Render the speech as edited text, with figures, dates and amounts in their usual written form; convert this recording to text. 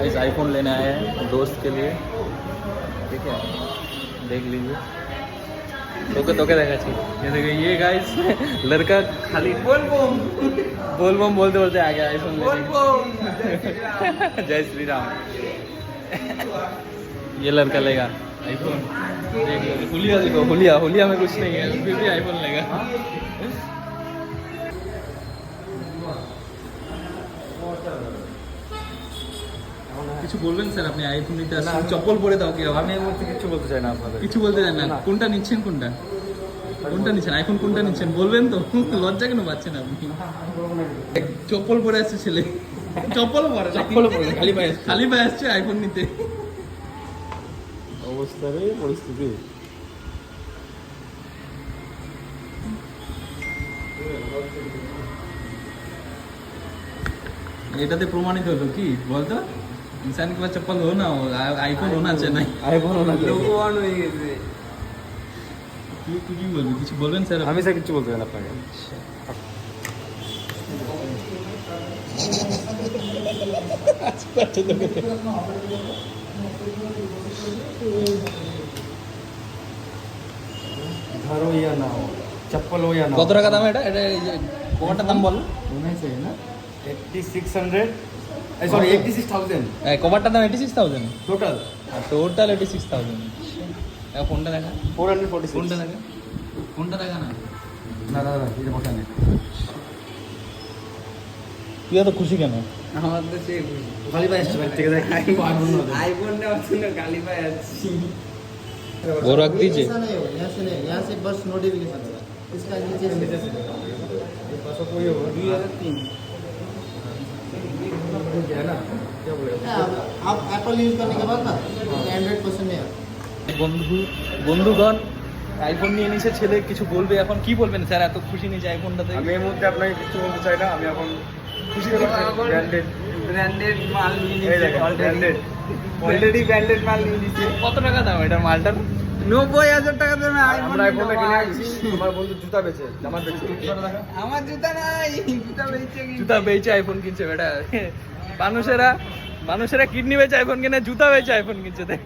Guys iPhone लेने आए हैं दोस्त के लिए, ठीक है, देख लीजिए। तोके देखा चाहिए, ये देखिए ये गाइस लड़का खाली बोल बम बोलते बोलते आ गया आईफोन लेने। जय श्री राम। ये लड़का लेगा आईफोन, देख लो हुलिया, देखो हुलिया में कुछ नहीं है फिर भी आईफोन लेगा। কিছু বলবেন স্যার, আপনি আইফোন নিতে আসছেন, চপ্পল পরে দাও কি হবে? আমি এই মুহূর্তে কিছু বলতে চাই না আপনাদের। কিছু বলতে চান না? কোনটা নিচ্ছেন, কোনটা নিচ্ছেন, আইফোন কোনটা নিচ্ছেন বলবেন তো? লজ্জা কেন পাচ্ছেন আপনি? চপ্পল পরে আসছে ছেলে, চপ্পল পরে খালি পায়ে আসছে আইফোন নিতে। অবস্থার পরিস্থিতি এটাতে প্রমাণিত হলো কি বলতো, इंसान के पास चप्पल हो ना हो, आईफोन होना चाहिए। আইফোন না লোকওয়ান হয়ে গেছে। তুই কি বলবি? কিছু বলবেন স্যার? আমি স্যার কিছু বলতে চাই না আপনাকে। घर हो या ना हो, चप्पल हो या ना हो। কত টাকা দাম এটা? এটা কমাটার দাম বল। होना चाहिए ना। 8600 सॉरी 86,000 কভারটার দাম 86,000 टोटल। টোটাল 86,000। ফোনটা দেখা, 446 ফোনটা দেখা না। না দাদা এটা কথা নেই। তুই এত খুশি কেন? আমার তো সেই খুশি। খালি পায়ে আসছে ঠিক আছে। आईफोन নেওয়ার জন্য গালি পাই আছি। वो रख दीजिए। ऐसा नहीं होगा, यहाँ से नहीं, यहाँ से बस नोटिफिकेशन होगा, इसका नीचे से पासो कोई होगा 2003 है ना, क्या बोले आप एप्पल यूज करने के बाद ना एंड्रॉइड पसंद नहीं आता। বন্ধুগণ আইফোন নিয়ে নিছে ছেলে, কিছু বলবে এখন? কি বলবেন স্যার, এত খুশি নিয়েছে আইফোনটাতে? আমি এই মুহূর্তে আপনাকে কিছু বলতে চাই না। আমি এখন খুশি হলাম। ব্র্যান্ডেড মাল নিয়ে এই নিচ্ছে দেখেন ব্র্যান্ডেড অলরেডি ব্র্যান্ডেড মাল নিয়ে নিচ্ছে। কত টাকা দাম এটা মালটার? 90,000 টাকা দামে আমরা আইফোনটা কিনে আনছি। আমার বন্ধু জুতা বেচে, জামা বেচে। আমার জুতা নাই, জুতা বেচে গেছে। জুতা বেচে আইফোন কিনছে বেটা। মানুষেরা কিডনি বেচে আইফোন কিনে, জুতা বেচে আইফোন কিনছে। দেখ